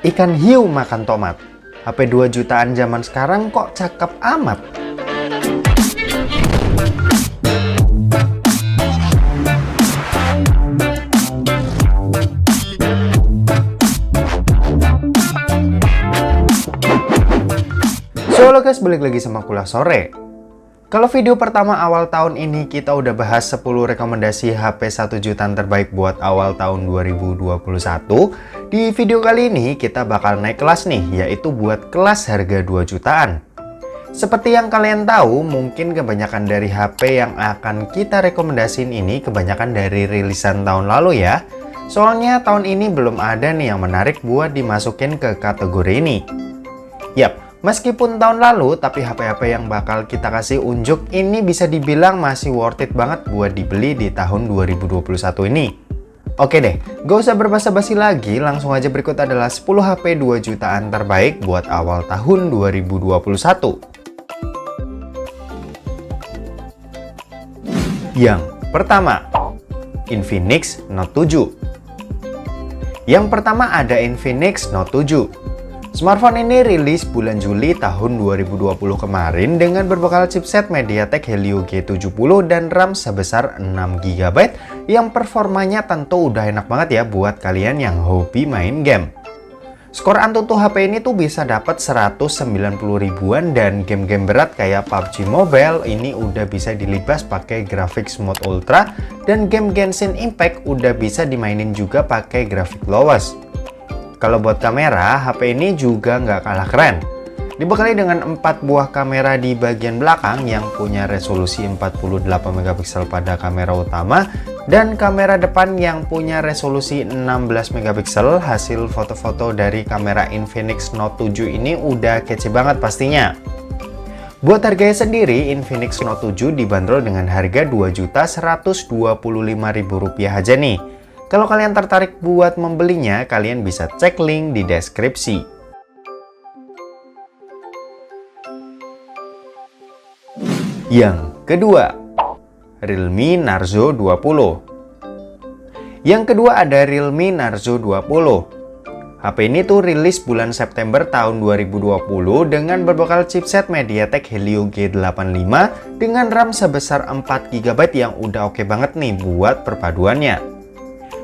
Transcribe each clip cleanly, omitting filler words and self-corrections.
Ikan hiu makan tomat. HP 2 jutaan zaman sekarang kok cakep amat. So halo guys, balik lagi sama Kuliah Sore. Kalau video pertama awal tahun ini kita udah bahas 10 rekomendasi HP 1 jutaan terbaik buat awal tahun 2021. Di video kali ini kita bakal naik kelas nih, yaitu buat kelas harga 2 jutaan. Seperti yang kalian tahu, mungkin kebanyakan dari HP yang akan kita rekomendasiin ini kebanyakan dari rilisan tahun lalu ya. Soalnya tahun ini belum ada nih yang menarik buat dimasukin ke kategori ini. Yap. Meskipun tahun lalu, tapi HP-HP yang bakal kita kasih unjuk ini bisa dibilang masih worth it banget buat dibeli di tahun 2021 ini. Oke deh, gak usah berbasa-basi lagi, langsung aja berikut adalah 10 HP 2 jutaan terbaik buat awal tahun 2021. Yang pertama, Infinix Note 7. Yang pertama ada Infinix Note 7. Smartphone ini rilis bulan Juli tahun 2020 kemarin dengan berbekal chipset MediaTek Helio G70 dan RAM sebesar 6GB yang performanya tentu udah enak banget ya buat kalian yang hobi main game. Skor Antutu HP ini tuh bisa dapat 190 ribuan dan game-game berat kayak PUBG Mobile ini udah bisa dilibas pakai grafik Smooth Ultra dan game Genshin Impact udah bisa dimainin juga pakai grafik lowes. Kalau buat kamera, HP ini juga nggak kalah keren. Dibekali dengan 4 buah kamera di bagian belakang yang punya resolusi 48 megapiksel pada kamera utama dan kamera depan yang punya resolusi 16 megapiksel. Hasil foto-foto dari kamera Infinix Note 7 ini udah kece banget pastinya. Buat harganya sendiri, Infinix Note 7 dibanderol dengan harga Rp2.125.000 aja nih. Kalau kalian tertarik buat membelinya, kalian bisa cek link di deskripsi. Yang kedua, Realme Narzo 20. Yang kedua ada Realme Narzo 20. HP ini tuh rilis bulan September tahun 2020 dengan berbekal chipset MediaTek Helio G85 dengan RAM sebesar 4GB yang udah oke banget nih buat perpaduannya.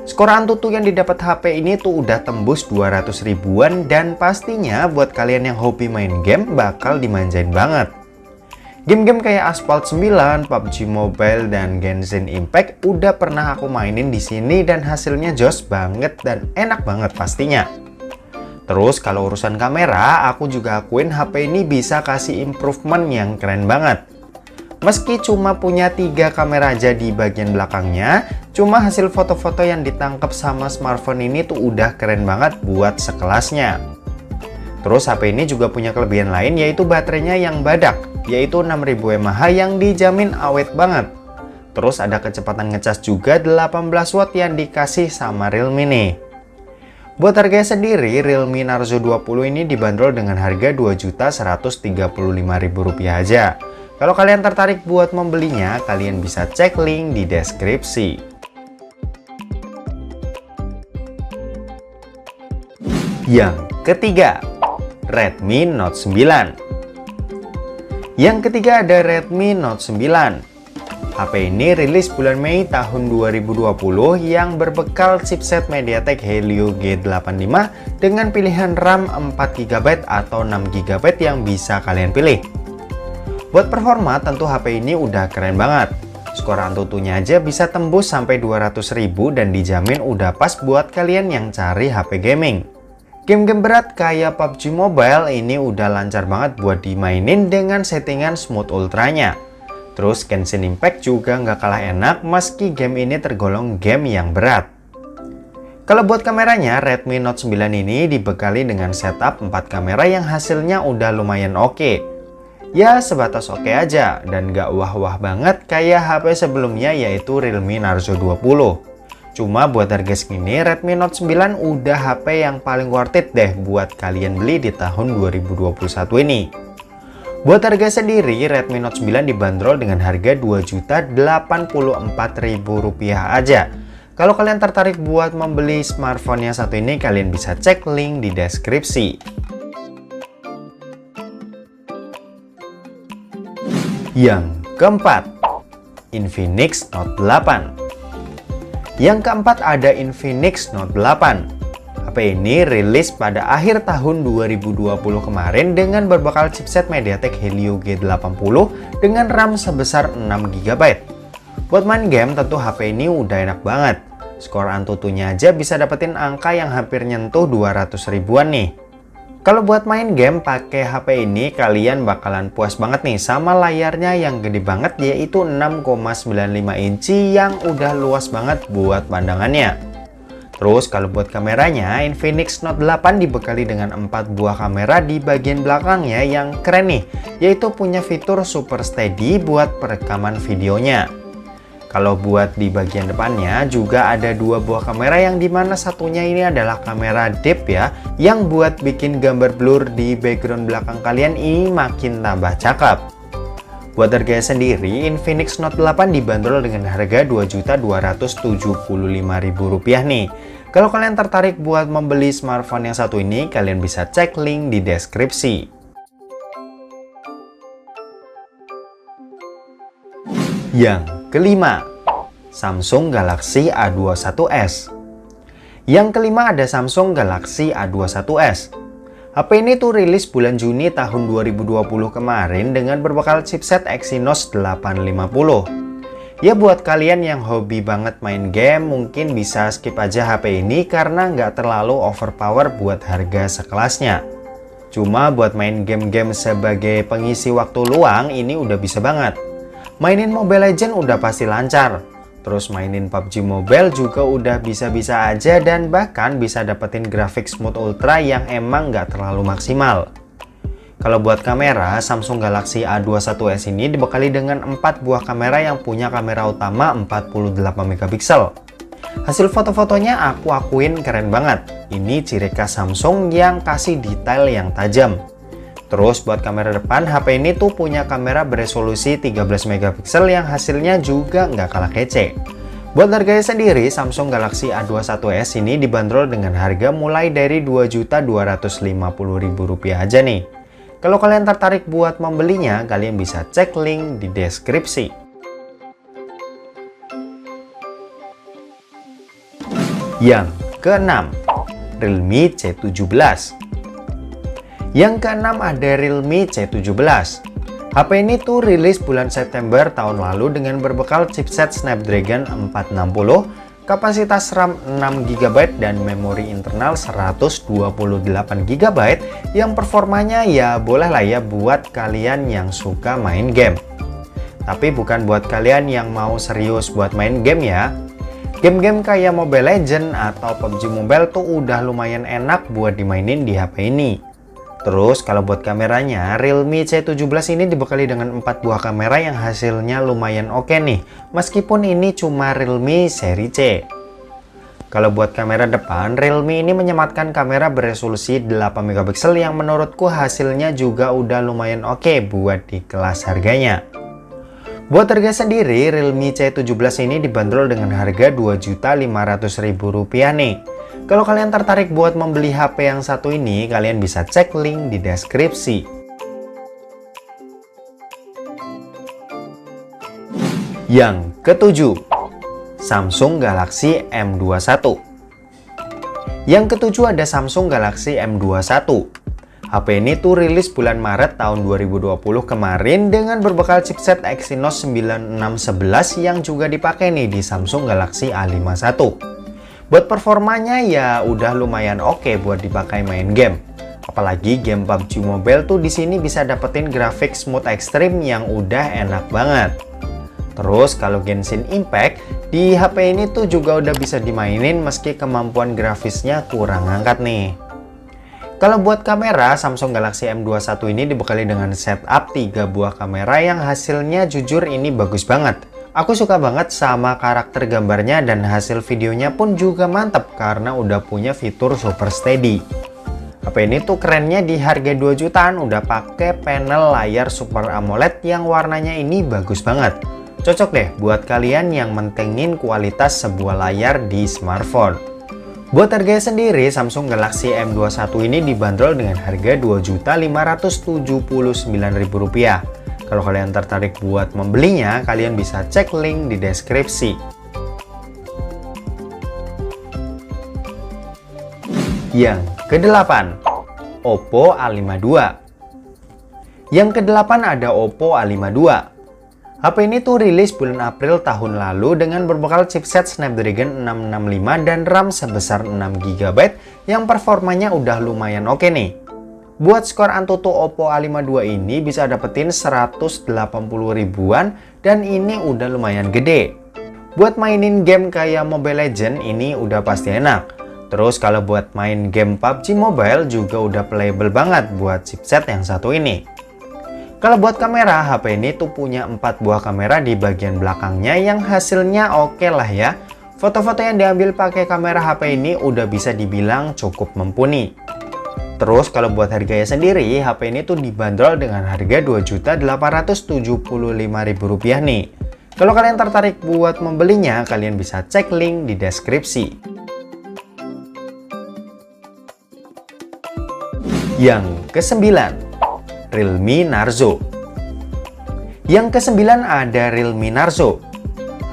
Skor Antutu yang didapat HP ini tuh udah tembus 200 ribuan dan pastinya buat kalian yang hobi main game bakal dimanjain banget. Game-game kayak Asphalt 9, PUBG Mobile, dan Genshin Impact udah pernah aku mainin di sini dan hasilnya jos banget dan enak banget pastinya. Terus kalau urusan kamera, aku juga akuin HP ini bisa kasih improvement yang keren banget. Meski cuma punya 3 kamera aja di bagian belakangnya, cuma hasil foto-foto yang ditangkap sama smartphone ini tuh udah keren banget buat sekelasnya. Terus HP ini juga punya kelebihan lain yaitu baterainya yang badak, yaitu 6000 mAh yang dijamin awet banget. Terus ada kecepatan ngecas juga 18 watt yang dikasih sama Realme nih. Buat harganya sendiri, Realme Narzo 20 ini dibanderol dengan harga Rp2.135.000 aja. Kalau kalian tertarik buat membelinya, kalian bisa cek link di deskripsi. Yang ketiga, Redmi Note 9. Yang ketiga ada Redmi Note 9. HP ini rilis bulan Mei tahun 2020 yang berbekal chipset MediaTek Helio G85 dengan pilihan RAM 4GB atau 6GB yang bisa kalian pilih. Buat performa tentu HP ini udah keren banget. Skor Antutunya aja bisa tembus sampai 200 ribu dan dijamin udah pas buat kalian yang cari HP gaming. Game-game berat kayak PUBG Mobile ini udah lancar banget buat dimainin dengan settingan Smooth Ultranya. Terus Genshin Impact juga nggak kalah enak meski game ini tergolong game yang berat. Kalau buat kameranya, Redmi Note 9 ini dibekali dengan setup 4 kamera yang hasilnya udah lumayan oke. Ya sebatas oke aja dan gak wah-wah banget kayak HP sebelumnya yaitu Realme Narzo 20. Cuma buat harga segini Redmi Note 9 udah HP yang paling worth it deh buat kalian beli di tahun 2021 ini. Buat harga sendiri Redmi Note 9 dibanderol dengan harga Rp2.084.000 aja. Kalau kalian tertarik buat membeli smartphone yang satu ini, kalian bisa cek link di deskripsi. Yang keempat, Infinix Note 8. Yang keempat ada Infinix Note 8. HP ini rilis pada akhir tahun 2020 kemarin dengan berbekal chipset MediaTek Helio G80 dengan RAM sebesar 6GB. Buat main game tentu HP ini udah enak banget. Skor Antutunya aja bisa dapetin angka yang hampir nyentuh 200 ribuan nih. Kalau buat main game pakai HP ini, kalian bakalan puas banget nih sama layarnya yang gede banget, yaitu 6,95 inci yang udah luas banget buat pandangannya. Terus kalau buat kameranya, Infinix Note 8 dibekali dengan 4 buah kamera di bagian belakangnya yang keren nih, yaitu punya fitur Super Steady buat perekaman videonya. Kalau buat di bagian depannya juga ada 2 buah kamera, yang dimana satunya ini adalah kamera depth ya, yang buat bikin gambar blur di background belakang kalian ini makin tambah cakep. Buat harganya sendiri, Infinix Note 8 dibanderol dengan harga Rp2.275.000 nih. Kalau kalian tertarik buat membeli smartphone yang satu ini, kalian bisa cek link di deskripsi. Yang kelima, Samsung Galaxy A21s. Yang kelima ada Samsung Galaxy A21s. HP ini tuh rilis bulan Juni tahun 2020 kemarin dengan berbekal chipset Exynos 850. Ya buat kalian yang hobi banget main game, mungkin bisa skip aja HP ini karena nggak terlalu overpower buat harga sekelasnya. Cuma buat main game-game sebagai pengisi waktu luang ini udah bisa banget. Mainin Mobile Legends udah pasti lancar. Terus mainin PUBG Mobile juga udah bisa-bisa aja, dan bahkan bisa dapetin grafik smooth ultra yang emang nggak terlalu maksimal. Kalau buat kamera, Samsung Galaxy A21s ini dibekali dengan 4 buah kamera yang punya kamera utama 48MP. Hasil foto-fotonya aku akuin keren banget. Ini ciri khas Samsung yang kasih detail yang tajam. Terus buat kamera depan, HP ini tuh punya kamera beresolusi 13MP yang hasilnya juga nggak kalah kece. Buat harganya sendiri, Samsung Galaxy A21s ini dibanderol dengan harga mulai dari Rp2.250.000 aja nih. Kalau kalian tertarik buat membelinya, kalian bisa cek link di deskripsi. Yang keenam, Realme C17. Yang keenam ada Realme C17. HP ini tuh rilis bulan September tahun lalu dengan berbekal chipset Snapdragon 460, kapasitas RAM 6GB dan memori internal 128GB yang performanya ya boleh lah ya buat kalian yang suka main game. Tapi bukan buat kalian yang mau serius buat main game ya. Game-game kayak Mobile Legends atau PUBG Mobile tuh udah lumayan enak buat dimainin di HP ini. Terus kalau buat kameranya, Realme C17 ini dibekali dengan 4 buah kamera yang hasilnya lumayan oke nih, meskipun ini cuma Realme seri C. Kalau buat kamera depan, Realme ini menyematkan kamera beresolusi 8MP yang menurutku hasilnya juga udah lumayan oke buat di kelas harganya. Buat harga sendiri, Realme C17 ini dibanderol dengan harga Rp2.500.000 nih. Kalau kalian tertarik buat membeli HP yang satu ini, kalian bisa cek link di deskripsi. Yang ketujuh, Samsung Galaxy M21. Yang ketujuh ada Samsung Galaxy M21. HP ini tuh rilis bulan Maret tahun 2020 kemarin dengan berbekal chipset Exynos 9611 yang juga dipakai nih di Samsung Galaxy A51. Buat performanya ya udah lumayan oke buat dipakai main game. Apalagi game PUBG Mobile tuh di sini bisa dapetin grafik smooth ekstrim yang udah enak banget. Terus kalau Genshin Impact di HP ini tuh juga udah bisa dimainin meski kemampuan grafisnya kurang angkat nih. Kalau buat kamera, Samsung Galaxy M21 ini dibekali dengan setup 3 buah kamera yang hasilnya jujur ini bagus banget. Aku suka banget sama karakter gambarnya dan hasil videonya pun juga mantap karena udah punya fitur Super Steady. HP ini tuh kerennya di harga 2 jutaan udah pakai panel layar Super AMOLED yang warnanya ini bagus banget. Cocok deh buat kalian yang mentingin kualitas sebuah layar di smartphone. Buat harganya sendiri, Samsung Galaxy M21 ini dibanderol dengan harga Rp2.579.000. Kalau kalian tertarik buat membelinya, kalian bisa cek link di deskripsi. Yang ke-8, Oppo A52. Yang ke-8 ada Oppo A52. HP ini tuh rilis bulan April tahun lalu dengan berbekal chipset Snapdragon 665 dan RAM sebesar 6GB yang performanya udah lumayan oke nih. Buat skor Antutu Oppo A52 ini bisa dapetin 180 ribuan dan ini udah lumayan gede. Buat mainin game kayak Mobile Legends ini udah pasti enak. Terus kalau buat main game PUBG Mobile juga udah playable banget buat chipset yang satu ini. Kalau buat kamera, HP ini tuh punya 4 buah kamera di bagian belakangnya yang hasilnya oke lah ya. Foto-foto yang diambil pakai kamera HP ini udah bisa dibilang cukup mumpuni. Terus kalau buat harganya sendiri, HP ini tuh dibanderol dengan harga Rp2.875.000 nih. Kalau kalian tertarik buat membelinya, kalian bisa cek link di deskripsi. Yang ke-9, Realme Narzo. Yang ke-9 ada Realme Narzo.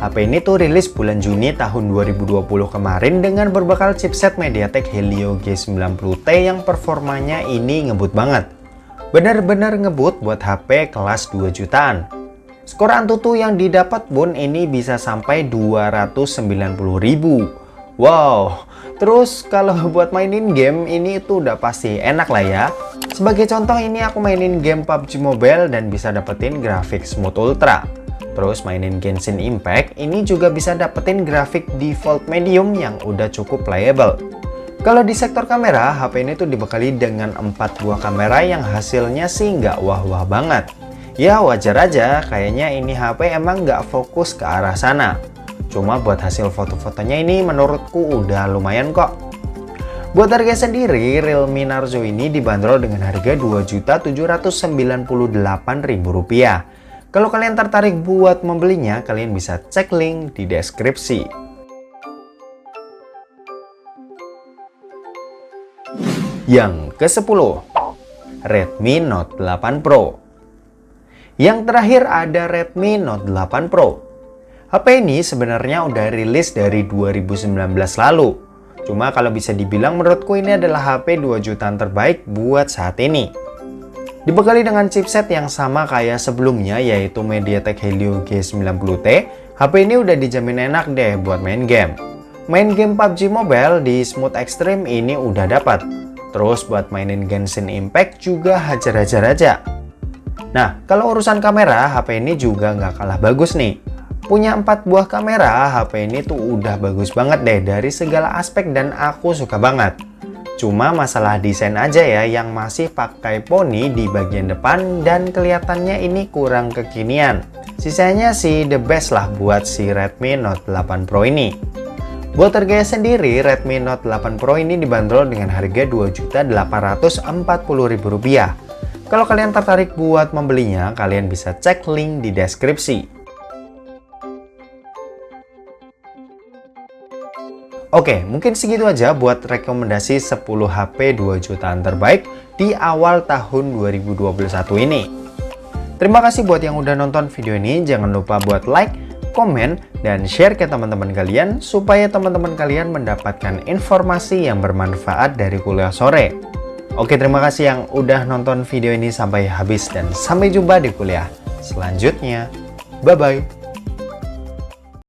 HP ini tuh rilis bulan Juni tahun 2020 kemarin dengan berbekal chipset MediaTek Helio G90T yang performanya ini ngebut banget. Bener-bener ngebut buat HP kelas 2 jutaan. Skor Antutu yang didapat pun ini bisa sampai 290.000. Wow, terus kalau buat mainin game ini tuh udah pasti enak lah ya. Sebagai contoh ini aku mainin game PUBG Mobile dan bisa dapetin grafik smooth ultra. Terus mainin Genshin Impact ini juga bisa dapetin grafik default medium yang udah cukup playable. Kalau di sektor kamera, HP ini tuh dibekali dengan 4 buah kamera yang hasilnya sih nggak wah-wah banget. Ya wajar aja, kayaknya ini HP emang nggak fokus ke arah sana. Cuma buat hasil foto-fotonya ini menurutku udah lumayan kok. Buat harga sendiri, Realme Narzo ini dibanderol dengan harga Rp2.798.000. Kalau kalian tertarik buat membelinya, kalian bisa cek link di deskripsi. Yang ke-10, Redmi Note 8 Pro. Yang terakhir ada Redmi Note 8 Pro. HP ini sebenarnya udah rilis dari 2019 lalu. Cuma kalau bisa dibilang menurutku ini adalah HP 2 jutaan terbaik buat saat ini. Dibekali dengan chipset yang sama kayak sebelumnya yaitu MediaTek Helio G90T, HP ini udah dijamin enak deh buat main game. Main game PUBG Mobile di Smooth Extreme ini udah dapat. Terus buat mainin Genshin Impact juga hajar-hajar aja. Nah, kalau urusan kamera, HP ini juga nggak kalah bagus nih. Punya 4 buah kamera, HP ini tuh udah bagus banget deh dari segala aspek dan aku suka banget. Cuma masalah desain aja ya yang masih pakai poni di bagian depan dan kelihatannya ini kurang kekinian. Sisanya sih the best lah buat si Redmi Note 8 Pro ini. Buat harganya sendiri, Redmi Note 8 Pro ini dibanderol dengan harga Rp2.840.000. Kalau kalian tertarik buat membelinya, kalian bisa cek link di deskripsi. Oke, mungkin segitu aja buat rekomendasi 10 HP 2 jutaan terbaik di awal tahun 2021 ini. Terima kasih buat yang udah nonton video ini. Jangan lupa buat like, komen, dan share ke teman-teman kalian supaya teman-teman kalian mendapatkan informasi yang bermanfaat dari kuliah sore. Oke, terima kasih yang udah nonton video ini sampai habis dan sampai jumpa di kuliah selanjutnya. Bye-bye.